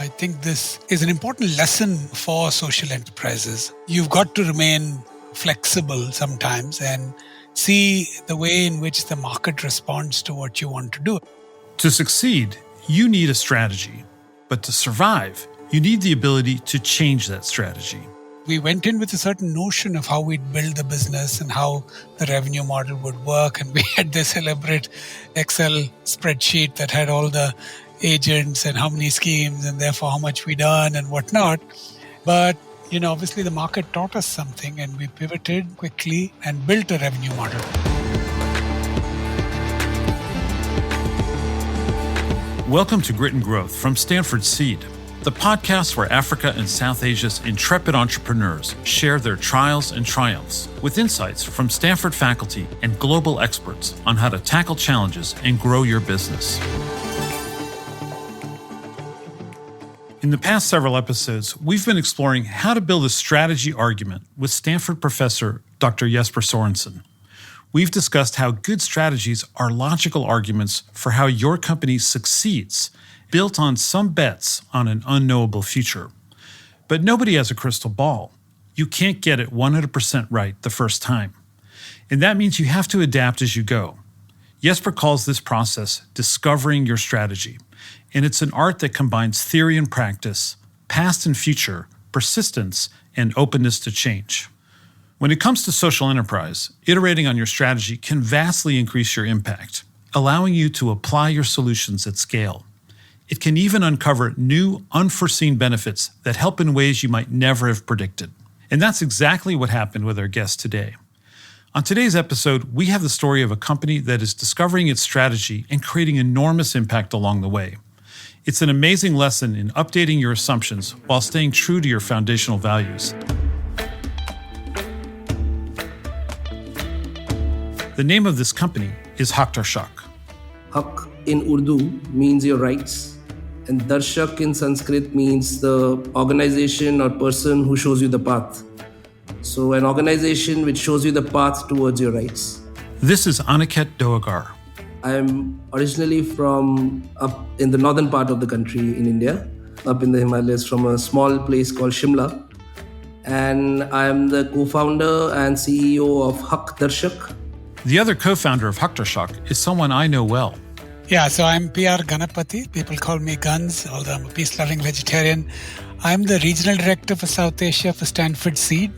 I think this is an important lesson for social enterprises. You've got to remain flexible sometimes and see the way in which the market responds to what you want to do. To succeed, you need a strategy. But to survive, you need the ability to change that strategy. We went in with a certain notion of how we'd build the business and how the revenue model would work. And we had this elaborate Excel spreadsheet that had all the agents and how many schemes and therefore how much we done and whatnot. But, obviously the market taught us something and we pivoted quickly and built a revenue model. Welcome to Grit and Growth from Stanford Seed, the podcast where Africa and South Asia's intrepid entrepreneurs share their trials and triumphs with insights from Stanford faculty and global experts on how to tackle challenges and grow your business. In the past several episodes, we've been exploring how to build a strategy argument with Stanford professor Dr. Jesper Sorensen. We've discussed how good strategies are logical arguments for how your company succeeds, built on some bets on an unknowable future. But nobody has a crystal ball. You can't get it 100% right the first time. And that means you have to adapt as you go. Jesper calls this process discovering your strategy. And it's an art that combines theory and practice, past and future, persistence, and openness to change. When it comes to social enterprise, iterating on your strategy can vastly increase your impact, allowing you to apply your solutions at scale. It can even uncover new, unforeseen benefits that help in ways you might never have predicted. And that's exactly what happened with our guest today. On today's episode, we have the story of a company that is discovering its strategy and creating enormous impact along the way. It's an amazing lesson in updating your assumptions while staying true to your foundational values. The name of this company is Haqdarshak. Haq in Urdu means your rights, and Darshak in Sanskrit means the organization or person who shows you the path. So an organization which shows you the path towards your rights. This is Aniket Doegar. I am originally from up in the northern part of the country in India, up in the Himalayas, from a small place called Shimla. And I am the co-founder and CEO of Haqdarshak. The other co-founder of Haqdarshak is someone I know well. Yeah, so I'm PR Ganapathy. People call me Guns, although I'm a peace-loving vegetarian. I'm the regional director for South Asia for Stanford Seed.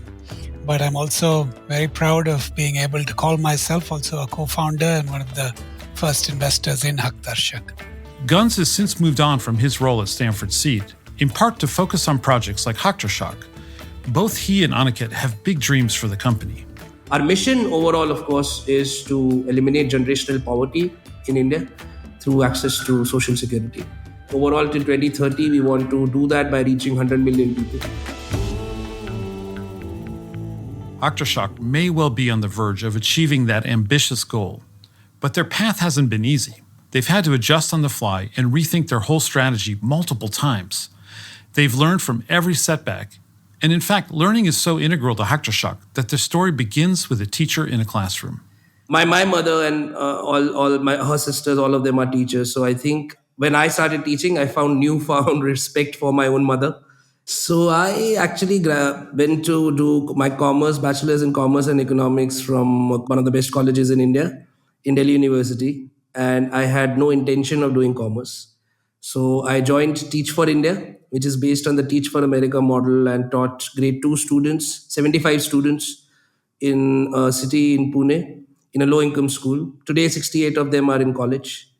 But I'm also very proud of being able to call myself also a co-founder and one of the first investors in Haqdarshak. Guns has since moved on from his role at Stanford Seed, in part to focus on projects like Haqdarshak. Both he and Aniket have big dreams for the company. Our mission overall, of course, is to eliminate generational poverty in India through access to social security. Overall, till 2030, we want to do that by reaching 100 million people. Haqdarshak may well be on the verge of achieving that ambitious goal, but their path hasn't been easy. They've had to adjust on the fly and rethink their whole strategy multiple times. They've learned from every setback, and in fact, learning is so integral to Haqdarshak that their story begins with a teacher in a classroom. My mother and her sisters, all of them are teachers. So I think when I started teaching, I found newfound respect for my own mother. So I actually went to do my bachelor's in commerce and economics from one of the best colleges in India, in Delhi University. And I had no intention of doing commerce. So I joined Teach for India, which is based on the Teach for America model, and taught grade 2 students, 75 students in a city in Pune, in a low-income school. Today, 68 of them are in college,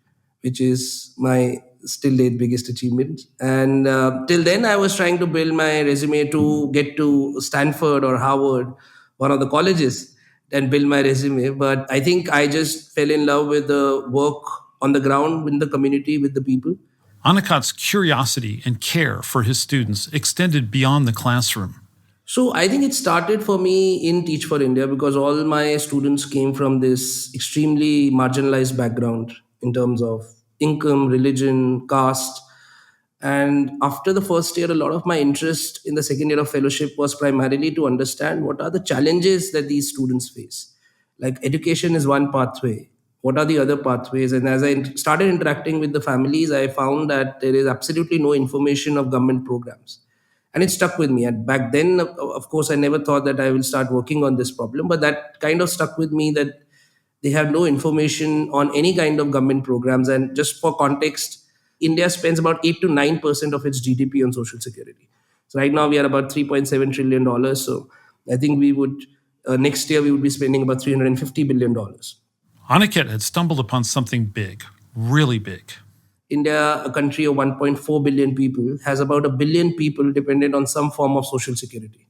which is my still late biggest achievement. And till then, I was trying to build my resume to get to Stanford or Harvard, one of the colleges, and build my resume. But I think I just fell in love with the work on the ground, in the community, with the people. Aniket's curiosity and care for his students extended beyond the classroom. So I think it started for me in Teach for India because all my students came from this extremely marginalized background in terms of income, religion, caste. And after the first year, a lot of my interest in the second year of fellowship was primarily to understand what are the challenges that these students face. Like education is one pathway. What are the other pathways? And as I started interacting with the families, I found that there is absolutely no information of government programs. And it stuck with me. And back then, of course, I never thought that I will start working on this problem, but that kind of stuck with me, that they have no information on any kind of government programs. And just for context, India spends about 8 to 9% of its GDP on social security. So right now we are about $3.7 trillion. So I think we would, next year, we would be spending about $350 billion. Aniket had stumbled upon something big, really big. India, a country of 1.4 billion people, has about a billion people dependent on some form of social security.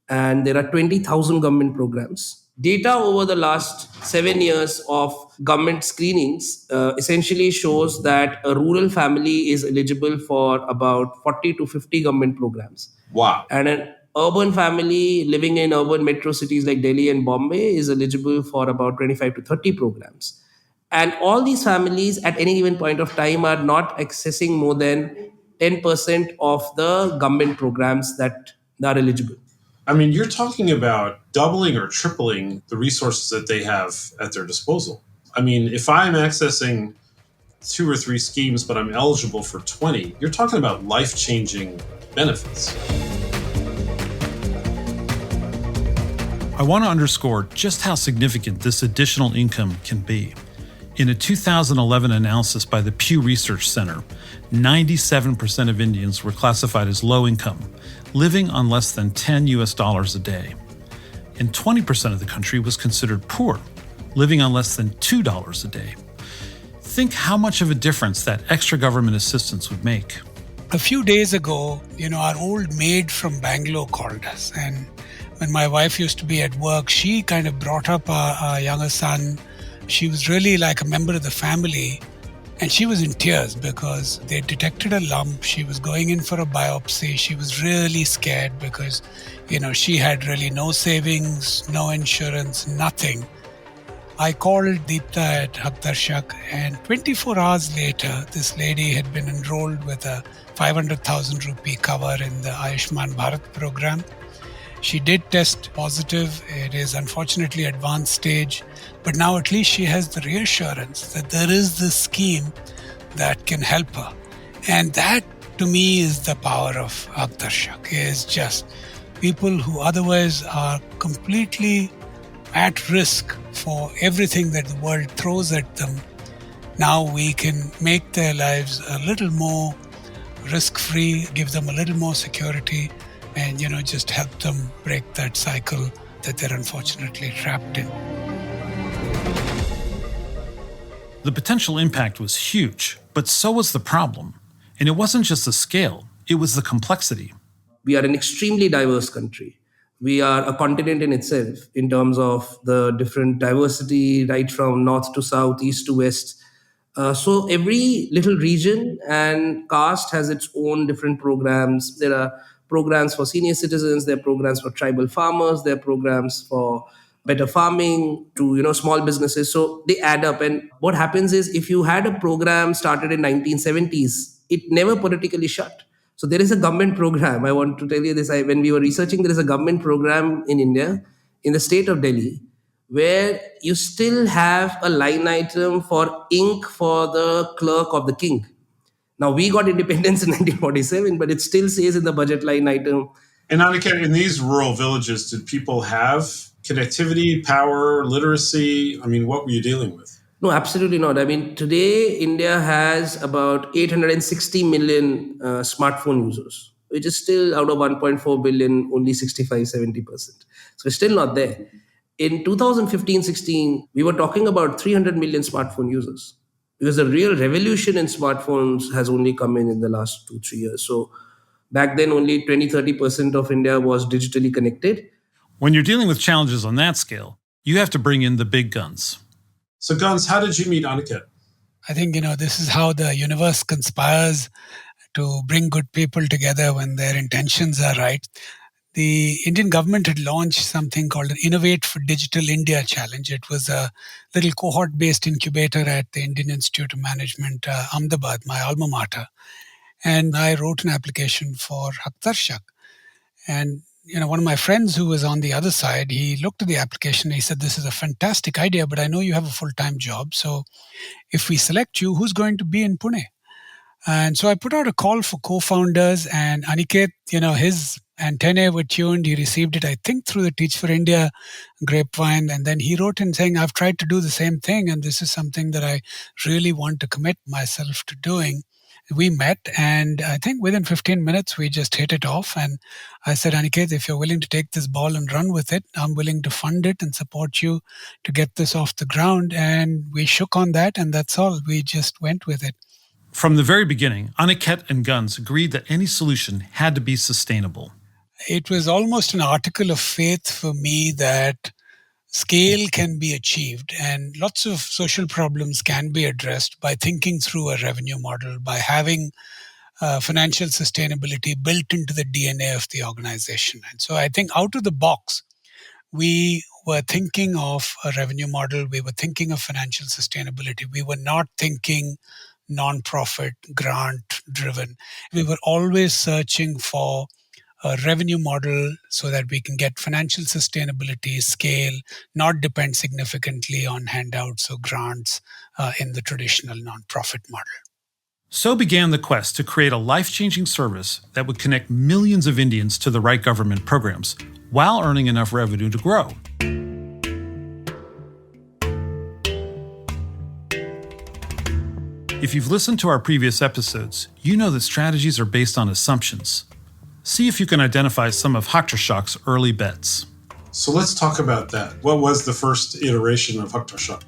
And there are 20,000 government programs. Data over the last 7 years of government screenings essentially shows that a rural family is eligible for about 40 to 50 government programs. Wow. And an urban family living in urban metro cities like Delhi and Bombay is eligible for about 25 to 30 programs. And all these families at any given point of time are not accessing more than 10% of the government programs that are eligible. I mean, you're talking about doubling or tripling the resources that they have at their disposal. I mean, if I'm accessing 2 or 3 schemes, but I'm eligible for 20, you're talking about life-changing benefits. I want to underscore just how significant this additional income can be. In a 2011 analysis by the Pew Research Center, 97% of Indians were classified as low income, living on less than $10 a day. And 20% of the country was considered poor, living on less than $2 a day. Think how much of a difference that extra government assistance would make. A few days ago, our old maid from Bangalore called us. And when my wife used to be at work, she kind of brought up our younger son. She was really like a member of the family. And she was in tears because they detected a lump. She was going in for a biopsy. She was really scared because, she had really no savings, no insurance, nothing. I called Deepta at Haqdarshak, and 24 hours later, this lady had been enrolled with a 500,000 rupee cover in the Ayushman Bharat program. She did test positive. It is unfortunately advanced stage, but now at least she has the reassurance that there is this scheme that can help her. And that, to me, is the power of Haqdarshak, is just people who otherwise are completely at risk for everything that the world throws at them. Now we can make their lives a little more risk-free, give them a little more security, and just help them break that cycle that they're unfortunately trapped in. The potential impact was huge, but so was the problem. And it wasn't just the scale, it was the complexity. We are an extremely diverse country. We are a continent in itself in terms of the different diversity, right from north to south, east to west. So every little region and caste has its own different programs. There are programs for senior citizens, there are programs for tribal farmers, there are programs for better farming to small businesses. So they add up. And what happens is, if you had a program started in 1970s, it never politically shut. So there is a government program. I want to tell you this. When we were researching, there is a government program in India, in the state of Delhi, where you still have a line item for ink for the clerk of the king. Now, we got independence in 1947, but it still says in the budget line item. And Aniket, in these rural villages, did people have connectivity, power, literacy? I mean, what were you dealing with? No, absolutely not. I mean, today, India has about 860 million smartphone users, which is still out of 1.4 billion, only 65-70%. So it's still not there. In 2015-16, we were talking about 300 million smartphone users, because the real revolution in smartphones has only come in the last 2-3 years. So back then, only 20-30% of India was digitally connected. When you're dealing with challenges on that scale, you have to bring in the big guns. So, Guns, how did you meet Aniket? I think, this is how the universe conspires to bring good people together when their intentions are right. The Indian government had launched something called an Innovate for Digital India Challenge. It was a little cohort-based incubator at the Indian Institute of Management, Ahmedabad, my alma mater. And I wrote an application for Haqdarshak. And one of my friends who was on the other side, he looked at the application and he said, "This is a fantastic idea, but I know you have a full-time job. So if we select you, who's going to be in Pune?" And so I put out a call for co-founders, and Aniket, his antennae were tuned. He received it, I think, through the Teach for India grapevine. And then he wrote in saying, "I've tried to do the same thing, and this is something that I really want to commit myself to doing." We met, and I think within 15 minutes, we just hit it off. And I said, "Aniket, if you're willing to take this ball and run with it, I'm willing to fund it and support you to get this off the ground." And we shook on that, and that's all. We just went with it. From the very beginning, Aniket and Guns agreed that any solution had to be sustainable. It was almost an article of faith for me that scale can be achieved and lots of social problems can be addressed by thinking through a revenue model, by having financial sustainability built into the DNA of the organization. And so I think out of the box, we were thinking of a revenue model, we were thinking of financial sustainability. We were not thinking non-profit, grant driven. We were always searching for a revenue model so that we can get financial sustainability, scale, not depend significantly on handouts or grants in the traditional nonprofit model. So began the quest to create a life-changing service that would connect millions of Indians to the right government programs while earning enough revenue to grow. If you've listened to our previous episodes, you know that strategies are based on assumptions. See if you can identify some of Haqdarshak's early bets. So let's talk about that. What was the first iteration of Haqdarshak?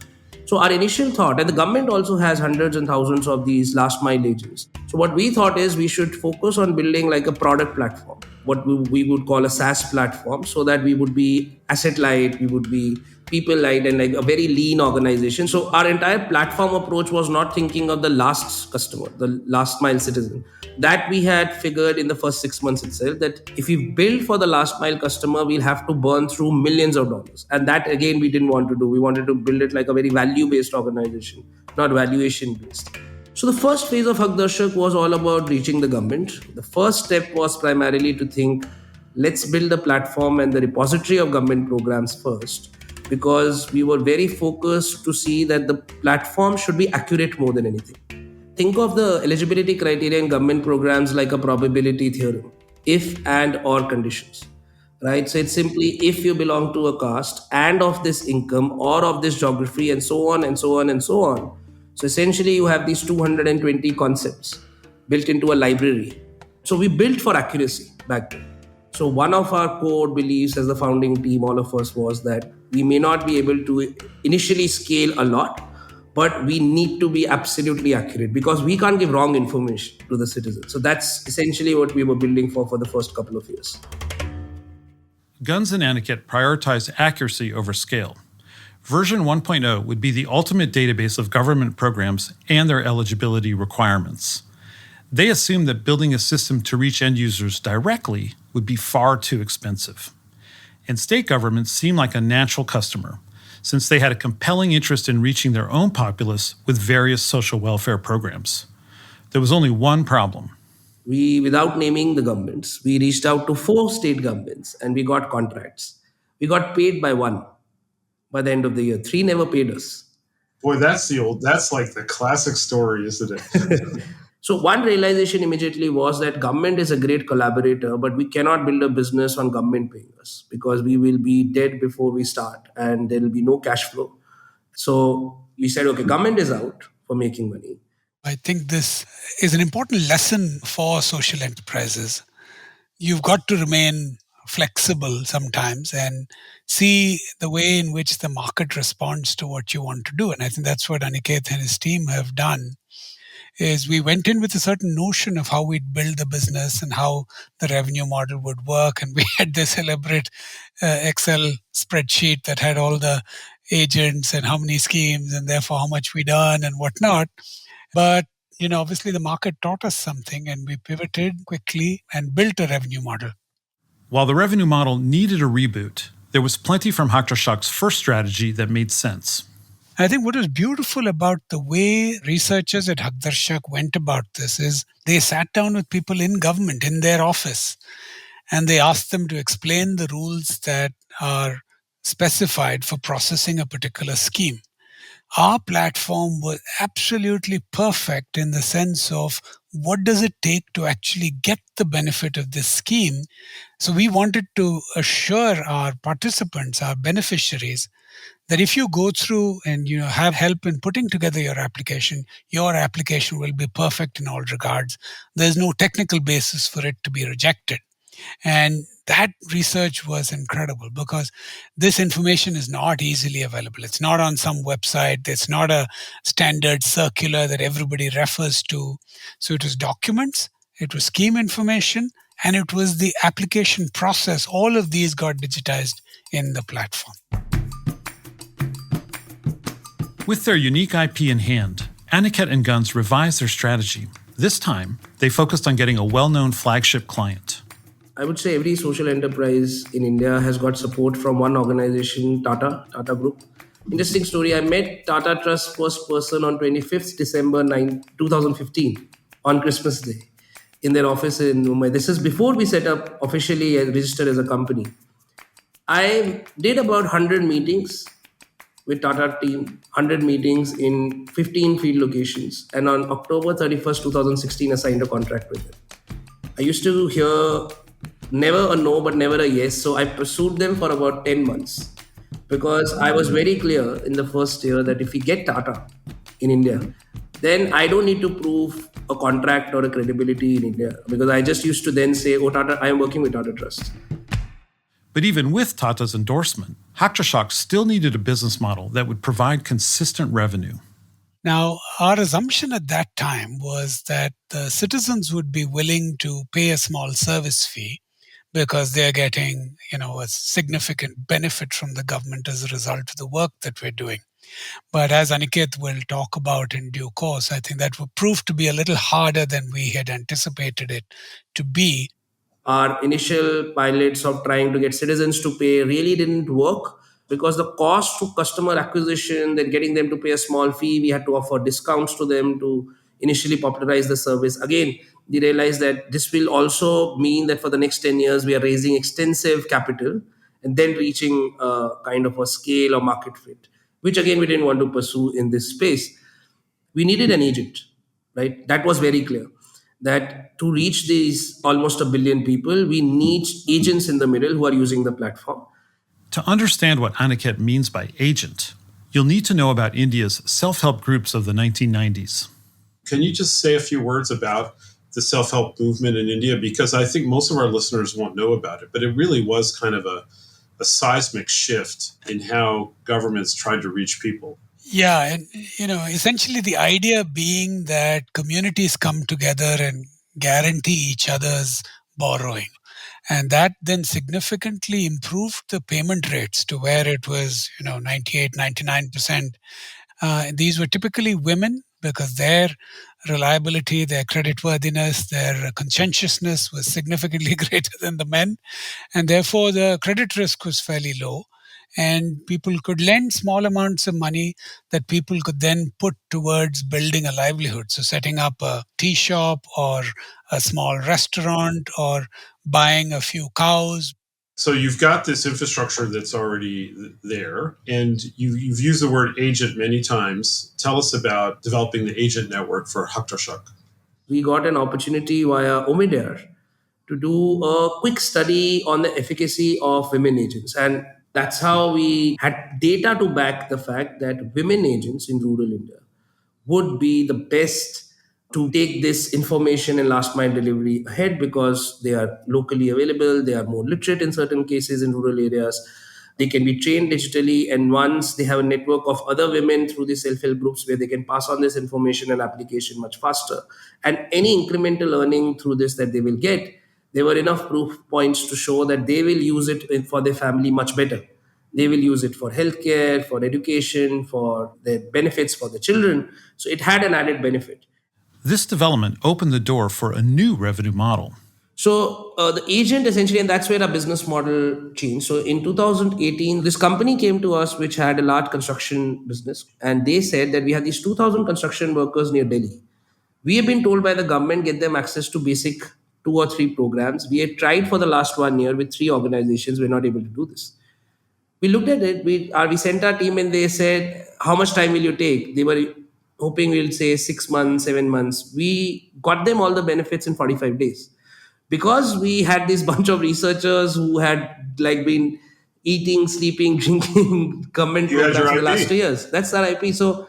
So our initial thought, and the government also has hundreds and thousands of these last mile agents. So what we thought is we should focus on building like a product platform, what we would call a SaaS platform, so that we would be asset light, we would be people light, and like a very lean organization. So our entire platform approach was not thinking of the last customer, the last mile citizen. That we had figured in the first 6 months itself, that if we build for the last mile customer, we'll have to burn through millions of dollars. And that again, we didn't want to do. We wanted to build it like a very value-based organization, not valuation-based. So the first phase of Haqdarshak was all about reaching the government. The first step was primarily to think, let's build the platform and the repository of government programs first, because we were very focused to see that the platform should be accurate more than anything. Think of the eligibility criteria in government programs like a probability theorem, if and or conditions, right? So it's simply if you belong to a caste and of this income or of this geography and so on and so on and so on. So essentially you have these 220 concepts built into a library. So we built for accuracy back then. So one of our core beliefs as the founding team, all of us, was that we may not be able to initially scale a lot, but we need to be absolutely accurate because we can't give wrong information to the citizens. So that's essentially what we were building for the first couple of years. Guns and Aniket prioritized accuracy over scale. Version 1.0 would be the ultimate database of government programs and their eligibility requirements. They assumed that building a system to reach end users directly would be far too expensive. And state governments seemed like a natural customer, since they had a compelling interest in reaching their own populace with various social welfare programs. There was only one problem. We, without naming the governments, we reached out to 4 state governments and we got contracts. We got paid by 1 by the end of the year. 3 never paid us. Boy, that's like the classic story, isn't it? So one realization immediately was that government is a great collaborator, but we cannot build a business on government paying us because we will be dead before we start and there will be no cash flow. So we said, okay, government is out for making money. I think this is an important lesson for social enterprises. You've got to remain flexible sometimes and see the way in which the market responds to what you want to do. And I think that's what Aniket and his team have done. Is we went in with a certain notion of how we'd build the business and how the revenue model would work. And we had this elaborate Excel spreadsheet that had all the agents and how many schemes and therefore how much we done and whatnot. But, obviously the market taught us something and we pivoted quickly and built a revenue model. While the revenue model needed a reboot, there was plenty from Haqdarshak's first strategy that made sense. I think what is beautiful about the way researchers at Haqdarshak went about this is they sat down with people in government, in their office, and they asked them to explain the rules that are specified for processing a particular scheme. Our platform was absolutely perfect in the sense of what does it take to actually get the benefit of this scheme. So we wanted to assure our participants, our beneficiaries, that if you go through and have help in putting together your application will be perfect in all regards. There's no technical basis for it to be rejected. And that research was incredible because this information is not easily available. It's not on some website. It's not a standard circular that everybody refers to. So it was documents, it was scheme information, and it was the application process. All of these got digitized in the platform. With their unique IP in hand, Aniket and Guns revised their strategy. This time, they focused on getting a well-known flagship client. I would say every social enterprise in India has got support from one organization, Tata Group. Interesting story, I met Tata Trust first person on 25th December 2015 on Christmas Day in their office in Mumbai. This is before we set up officially and registered as a company. I did about 100 meetings with Tata team, 100 meetings in 15 field locations. And on October 31st, 2016, I signed a contract with them. I used to hear never a no, but never a yes. So I pursued them for about 10 months because I was very clear in the first year that if we get Tata in India, then I don't need to prove a contract or a credibility in India because I just used to then say, oh, Tata, I am working with Tata Trust. But even with Tata's endorsement, Haqdarshaks still needed a business model that would provide consistent revenue. Now, our assumption at that time was that the citizens would be willing to pay a small service fee because they're getting, a significant benefit from the government as a result of the work that we're doing. But as Aniket will talk about in due course, I think that would prove to be a little harder than we had anticipated it to be. Our initial pilots of trying to get citizens to pay really didn't work because the cost to customer acquisition, then getting them to pay a small fee, we had to offer discounts to them to initially popularize the service. Again, we realized that this will also mean that for the next 10 years, we are raising extensive capital and then reaching kind of a scale or market fit, which again, we didn't want to pursue in this space. We needed an agent, right? That was very clear that to reach these almost 1 billion people, we need agents in the middle who are using the platform. To understand what Aniket means by agent, you'll need to know about India's self-help groups of the 1990s. Can you just say a few words about the self-help movement in India? Because I think most of our listeners won't know about it, but it really was kind of a seismic shift in how governments tried to reach people. Yeah, and essentially the idea being that communities come together and guarantee each other's borrowing. And that then significantly improved the payment rates to where it was, 98, 99%. These were typically women because their reliability, their creditworthiness, their conscientiousness was significantly greater than the men. And therefore, the credit risk was fairly low. And people could lend small amounts of money that people could then put towards building a livelihood. So setting up a tea shop or a small restaurant or buying a few cows. So you've got this infrastructure that's already there, and you've used the word agent many times. Tell us about developing the agent network for Haqdarshak. We got an opportunity via Omidyar to do a quick study on the efficacy of women agents. And that's how we had data to back the fact that women agents in rural India would be the best to take this information and last mile delivery ahead because they are locally available, they are more literate in certain cases in rural areas, they can be trained digitally, and once they have a network of other women through the self-help groups where they can pass on this information and application much faster, and any incremental learning through this that they will get, there were enough proof points to show that they will use it for their family much better. They will use it for healthcare, for education, for their benefits for the children. So it had an added benefit. This development opened the door for a new revenue model. So the agent essentially, and that's where our business model changed. So in 2018, this company came to us, which had a large construction business. And they said that we have these 2,000 construction workers near Delhi. We have been told by the government, get them access to basic 2 or 3 programs. We had tried for the last 1 year with 3 organizations. We're not able to do this. We looked at it. We sent our team and they said, how much time will you take? They were hoping we'll say 6 months, 7 months. We got them all the benefits in 45 days because we had this bunch of researchers who had like been eating, sleeping, drinking government You had programs your for the last IP. 2 years. That's our IP. So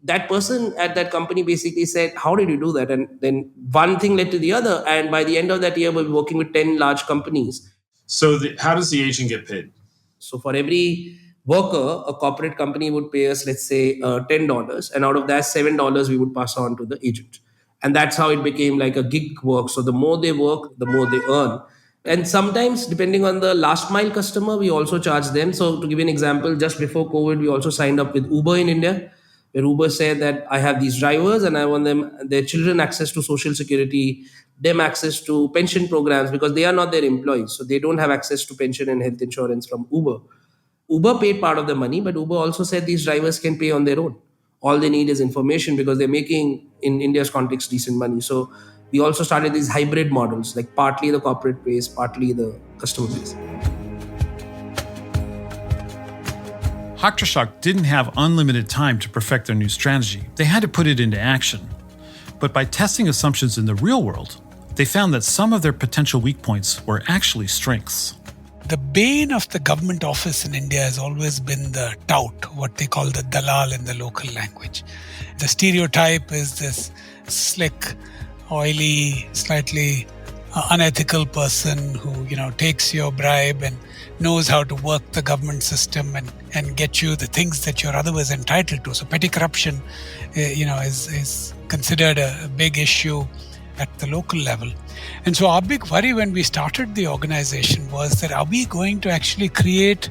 that person at that company basically said, how did you do that? And then one thing led to the other. And by the end of that year, we were working with 10 large companies. So how does the agent get paid? So for every worker, a corporate company would pay us, let's say, $10, and out of that, $7 we would pass on to the agent, and that's how it became like a gig work. So the more they work, the more they earn. And sometimes, depending on the last mile customer, we also charge them. So to give you an example, just before COVID, we also signed up with Uber in India, where Uber said that I have these drivers and I want their children access to social security, them access to pension programs because they are not their employees. So they don't have access to pension and health insurance from Uber. Uber paid part of the money, but Uber also said these drivers can pay on their own. All they need is information because they're making, in India's context, decent money. So we also started these hybrid models, like partly the corporate pays, partly the customer pays. Haqdarshak didn't have unlimited time to perfect their new strategy. They had to put it into action. But by testing assumptions in the real world, they found that some of their potential weak points were actually strengths. The bane of the government office in India has always been the tout, what they call the dalal in the local language. The stereotype is this slick, oily, slightly unethical person who, takes your bribe and knows how to work the government system and get you the things that you're otherwise entitled to. So petty corruption, is considered a big issue at the local level. And so our big worry when we started the organization was that are we going to actually create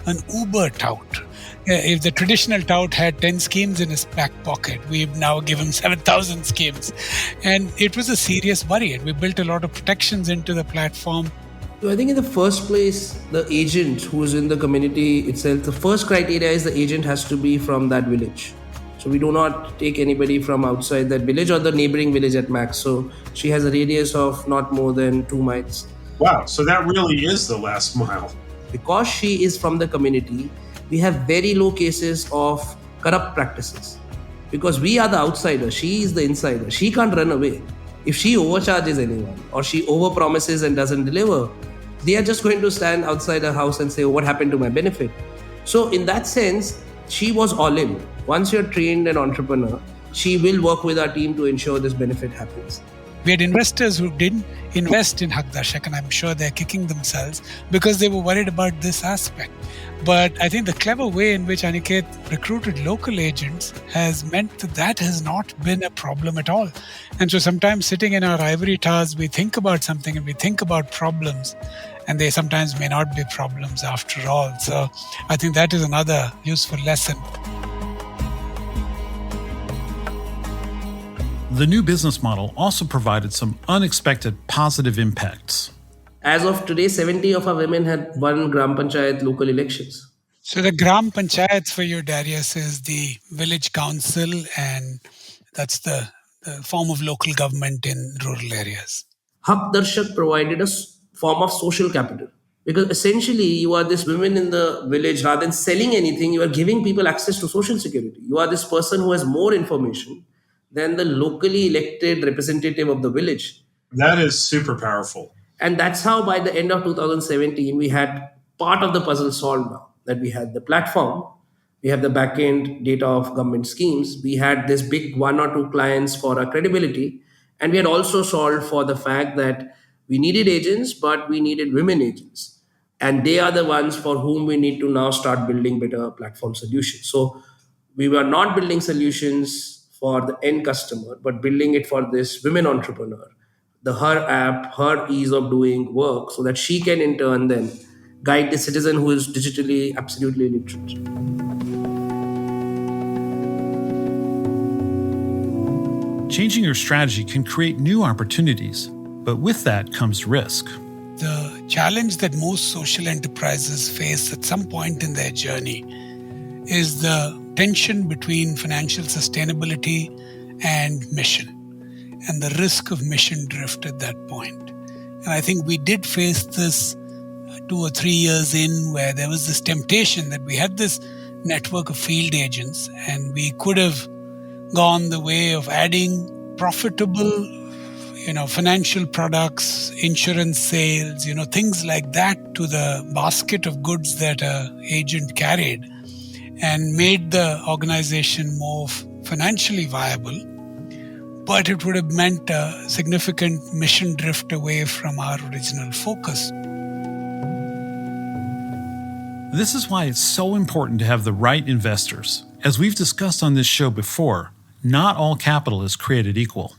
an Uber tout? If the traditional tout had 10 schemes in his back pocket, we've now given 7,000 schemes. And it was a serious worry. And we built a lot of protections into the platform. So I think in the first place, the agent who's in the community itself, the first criteria is the agent has to be from that village. So we do not take anybody from outside that village or the neighboring village at max. So she has a radius of not more than 2 miles. Wow, so that really is the last mile. Because she is from the community, we have very low cases of corrupt practices. Because we are the outsider, she is the insider. She can't run away. If she overcharges anyone or she overpromises and doesn't deliver, they are just going to stand outside her house and say, what happened to my benefit? So in that sense, she was all in. Once you're trained an entrepreneur, she will work with our team to ensure this benefit happens. We had investors who didn't invest in Haqdarshak, and I'm sure they're kicking themselves because they were worried about this aspect. But I think the clever way in which Aniket recruited local agents has meant that has not been a problem at all. And so sometimes sitting in our ivory towers, we think about something and we think about problems, and they sometimes may not be problems after all. So I think that is another useful lesson. The new business model also provided some unexpected positive impacts. As of today, 70 of our women had won Gram Panchayat local elections. So the Gram Panchayats for you, Darius, is the village council, and that's the form of local government in rural areas. Haqdarshak provided a form of social capital. Because essentially, you are this women in the village, rather than selling anything, you are giving people access to social security. You are this person who has more information than the locally elected representative of the village. That is super powerful. And that's how by the end of 2017, we had part of the puzzle solved now. That we had the platform, we have the back-end data of government schemes, we had this big 1 or 2 clients for our credibility, and we had also solved for the fact that we needed agents, but we needed women agents. And they are the ones for whom we need to now start building better platform solutions. So we were not building solutions for the end customer, but building it for this women entrepreneur, her app, her ease of doing work, so that she can in turn then guide the citizen who is digitally absolutely literate. Changing your strategy can create new opportunities, but with that comes risk. The challenge that most social enterprises face at some point in their journey is the tension between financial sustainability and mission, and the risk of mission drift at that point. And I think we did face this 2 or 3 years in, where there was this temptation that we had this network of field agents, and we could have gone the way of adding profitable, financial products, insurance sales, things like that to the basket of goods that an agent carried, and made the organization more financially viable. But it would have meant a significant mission drift away from our original focus. This is why it's so important to have the right investors. As we've discussed on this show before, not all capital is created equal.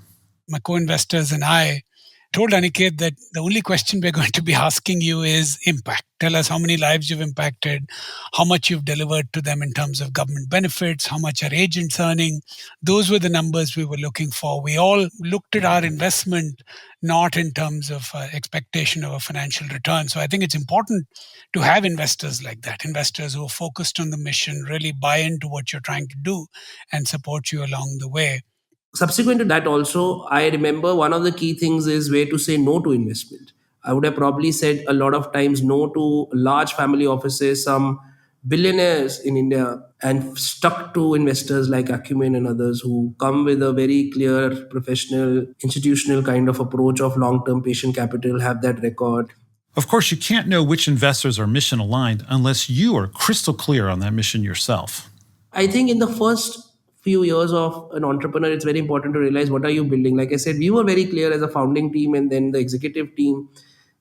My co-investors and I told Aniket that the only question we're going to be asking you is impact. Tell us how many lives you've impacted, how much you've delivered to them in terms of government benefits, how much are agents earning. Those were the numbers we were looking for. We all looked at our investment not in terms of expectation of a financial return. So I think it's important to have investors like that, investors who are focused on the mission, really buy into what you're trying to do and support you along the way. Subsequent to that also, I remember one of the key things is where to say no to investment. I would have probably said a lot of times no to large family offices, some billionaires in India, and stuck to investors like Acumen and others who come with a very clear professional institutional kind of approach of long-term patient capital, have that record. Of course, you can't know which investors are mission aligned unless you are crystal clear on that mission yourself. I think in the first few years of an entrepreneur, it's very important to realize what are you building. Like I said, we were very clear as a founding team and then the executive team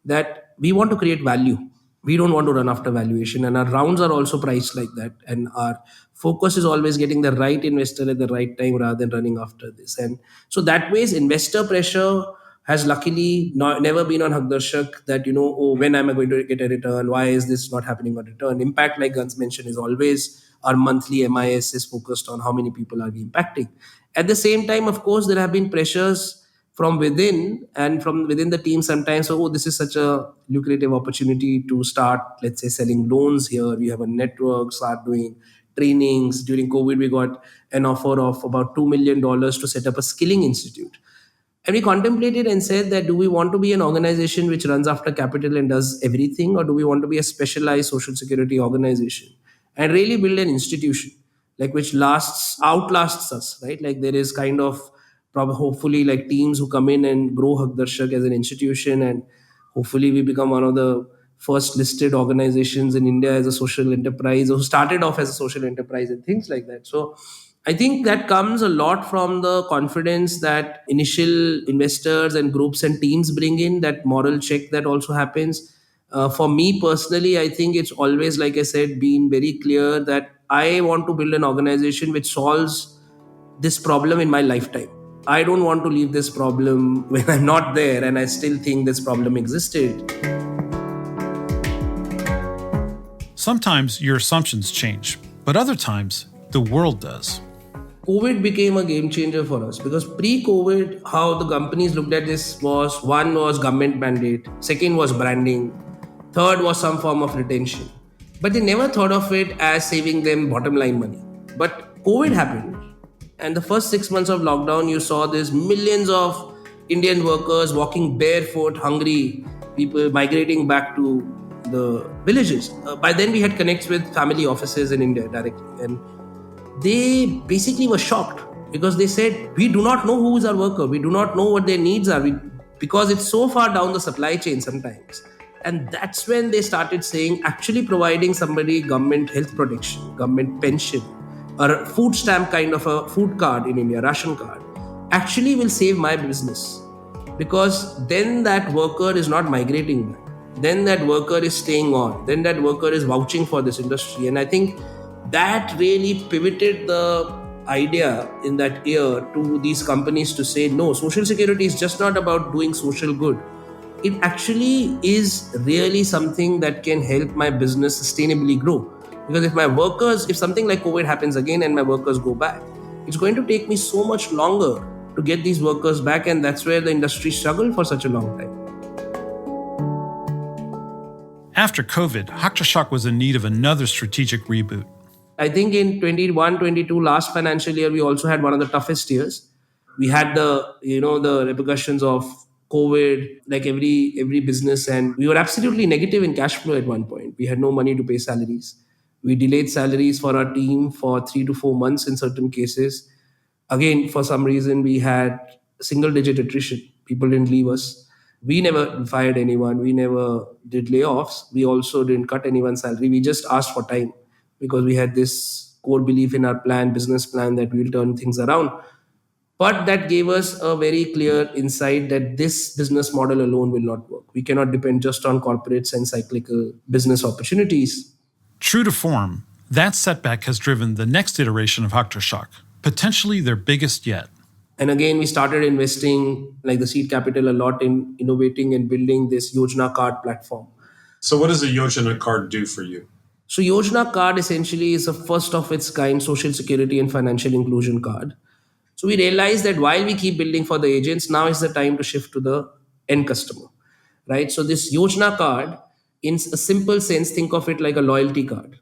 that we want to create value. We don't want to run after valuation, and our rounds are also priced like that. And our focus is always getting the right investor at the right time rather than running after this. And so that ways, investor pressure has luckily never been on Haqdarshak that, oh, when am I going to get a return? Why is this not happening on return? Impact, like Guns mentioned, is always our monthly MIS is focused on how many people are we impacting. At the same time, of course, there have been pressures from within and from within the team sometimes. So, oh, this is such a lucrative opportunity to start, let's say, selling loans here. We have a network, start doing trainings. During COVID, we got an offer of about $2 million to set up a skilling institute. And we contemplated and said that do we want to be an organization which runs after capital and does everything, or do we want to be a specialized social security organization and really build an institution like which outlasts us, right? Like there is kind of probably hopefully like teams who come in and grow Haqdarshak as an institution, and hopefully we become one of the first listed organizations in India as a social enterprise, or who started off as a social enterprise and things like that. So I think that comes a lot from the confidence that initial investors and groups and teams bring in, that moral check that also happens. For me personally, I think it's always, like I said, been very clear that I want to build an organization which solves this problem in my lifetime. I don't want to leave this problem when I'm not there and I still think this problem existed. Sometimes your assumptions change, but other times the world does. COVID became a game changer for us because pre-COVID, how the companies looked at this was, one was government mandate, second was branding, third was some form of retention. But they never thought of it as saving them bottom line money. But COVID happened. And the first 6 months of lockdown, you saw this millions of Indian workers walking barefoot, hungry, people migrating back to the villages. By then, we had connects with family offices in India directly. And they basically were shocked because they said, we do not know who is our worker. We do not know what their needs are because it's so far down the supply chain sometimes. And that's when they started saying, actually providing somebody government health protection, government pension, or a food stamp kind of a food card in India, ration card, actually will save my business. Because then that worker is not migrating back. Then that worker is staying on. Then that worker is vouching for this industry. And I think that really pivoted the idea in that year to these companies to say, no, social security is just not about doing social good. It actually is really something that can help my business sustainably grow. Because if something like COVID happens again and my workers go back, it's going to take me so much longer to get these workers back. And that's where the industry struggled for such a long time. After COVID, Haqdarshak was in need of another strategic reboot. I think in 21-22, last financial year, we also had one of the toughest years. We had the repercussions of COVID, like every business, and we were absolutely negative in cash flow at one point. We had no money to pay salaries. We delayed salaries for our team for 3 to 4 months in certain cases. Again, for some reason, we had single digit attrition. People didn't leave us. We never fired anyone. We never did layoffs. We also didn't cut anyone's salary. We just asked for time because we had this core belief in our business plan, that we'll turn things around. But that gave us a very clear insight that this business model alone will not work. We cannot depend just on corporates and cyclical business opportunities. True to form, that setback has driven the next iteration of Haqdarshak, potentially their biggest yet. And again, we started investing like the seed capital a lot in innovating and building this Yojana Card platform. So what does a Yojana Card do for you? So Yojana Card essentially is a first of its kind social security and financial inclusion card. So we realized that while we keep building for the agents, now is the time to shift to the end customer, right? So this Yojana Card, in a simple sense, think of it like a loyalty card.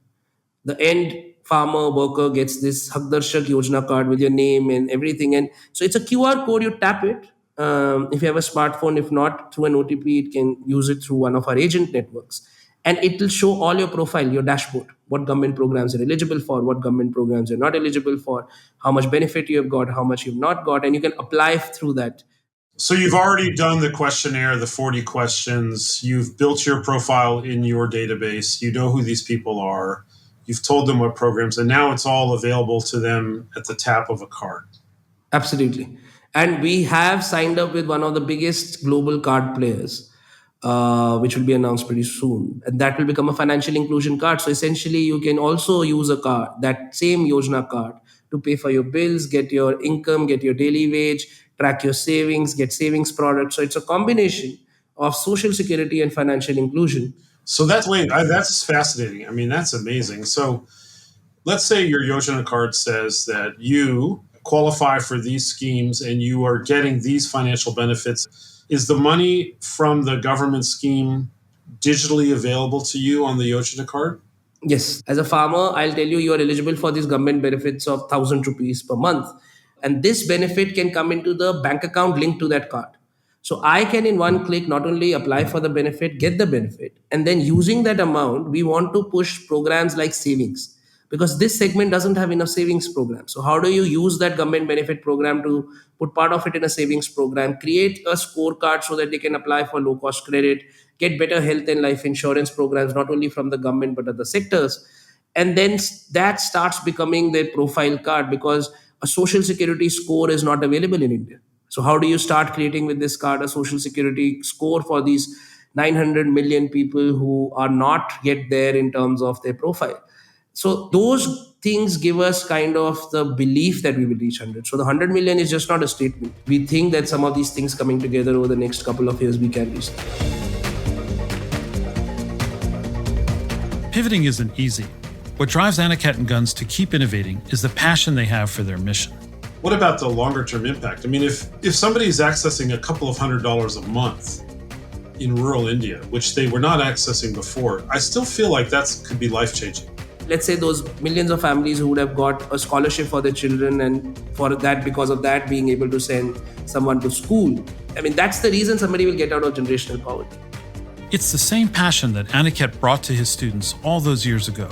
The end farmer worker gets this Haqdarshak Yojana card with your name and everything. And so it's a QR code, you tap it. If you have a smartphone, if not through an OTP, it can use it through one of our agent networks. And it will show all your profile, your dashboard, what government programs you're eligible for, what government programs you're not eligible for, how much benefit you have got, how much you've not got, and you can apply through that. So you've already done the questionnaire, the 40 questions. You've built your profile in your database. You know who these people are. You've told them what programs, and now it's all available to them at the tap of a card. Absolutely. And we have signed up with one of the biggest global card players, which will be announced pretty soon. And that will become a financial inclusion card. So essentially, you can also use a card, that same Yojana card, to pay for your bills, get your income, get your daily wage, track your savings, get savings products. So it's a combination of social security and financial inclusion. So that's fascinating. I mean, that's amazing. So let's say your Yojana card says that you qualify for these schemes and you are getting these financial benefits. Is the money from the government scheme digitally available to you on the Yojana card? Yes. As a farmer, I'll tell you, are eligible for these government benefits of 1,000 rupees per month. And this benefit can come into the bank account linked to that card. So I can, in one click, not only apply for the benefit, get the benefit, and then using that amount, we want to push programs like savings, because this segment doesn't have enough savings program. So how do you use that government benefit program to put part of it in a savings program, create a scorecard so that they can apply for low cost credit, get better health and life insurance programs, not only from the government, but other sectors. And then that starts becoming their profile card, because a social security score is not available in India. So how do you start creating with this card a social security score for these 900 million people who are not yet there in terms of their profile? So those things give us kind of the belief that we will reach 100. So the 100 million is just not a statement. We think that some of these things coming together over the next couple of years, we can reach that. Pivoting isn't easy. What drives Aniket and Guns to keep innovating is the passion they have for their mission. What about the longer term impact? I mean, if somebody is accessing a couple of $100s a month in rural India, which they were not accessing before, I still feel like that could be life changing. Let's say those millions of families who would have got a scholarship for their children, and for that, because of that, being able to send someone to school. I mean, that's the reason somebody will get out of generational poverty. It's the same passion that Aniket brought to his students all those years ago.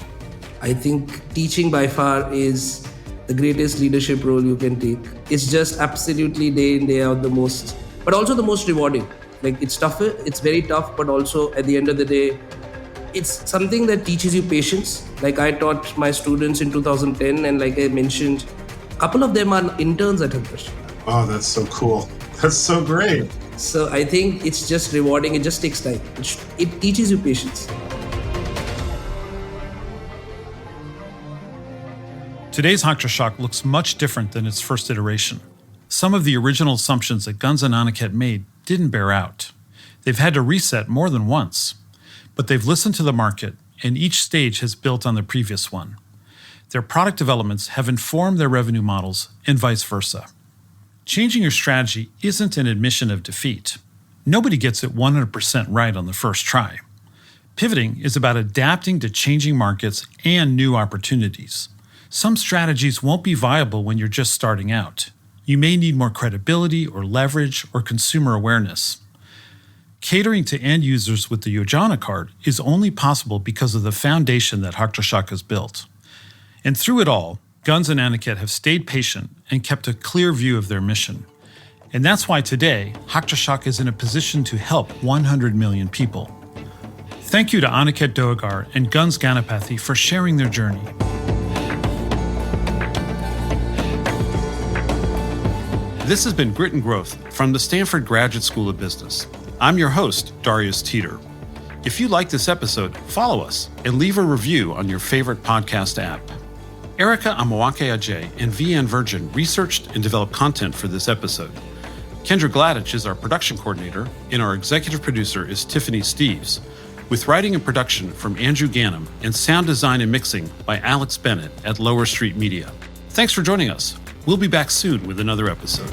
I think teaching by far is the greatest leadership role you can take. It's just absolutely day in, day out the most, but also the most rewarding. Like, it's tougher, it's very tough, but also at the end of the day, it's something that teaches you patience. Like, I taught my students in 2010, and like I mentioned, a couple of them are interns at Haqdarshak. Oh, that's so cool. That's so great. So I think it's just rewarding. It just takes time. It teaches you patience. Today's Haqdarshak looks much different than its first iteration. Some of the original assumptions that Guns and Aniket made didn't bear out. They've had to reset more than once, but they've listened to the market, and each stage has built on the previous one. Their product developments have informed their revenue models, and vice versa. Changing your strategy isn't an admission of defeat. Nobody gets it 100% right on the first try. Pivoting is about adapting to changing markets and new opportunities. Some strategies won't be viable when you're just starting out. You may need more credibility or leverage or consumer awareness. catering to end users with the Yojana Card is only possible because of the foundation that Haqdarshak has built. And through it all, Guns and Aniket have stayed patient and kept a clear view of their mission. And that's why today, Haqdarshak is in a position to help 100 million people. Thank you to Aniket Doegar and Guns Ganapathy for sharing their journey. This has been Grit and Growth from the Stanford Graduate School of Business. I'm your host, Darius Teeter. If you like this episode, follow us and leave a review on your favorite podcast app. Erica Amawake Ajay and VN Virgin researched and developed content for this episode. Kendra Gladich is our production coordinator, and our executive producer is Tiffany Steves, with writing and production from Andrew Gannam and sound design and mixing by Alex Bennett at Lower Street Media. Thanks for joining us. We'll be back soon with another episode.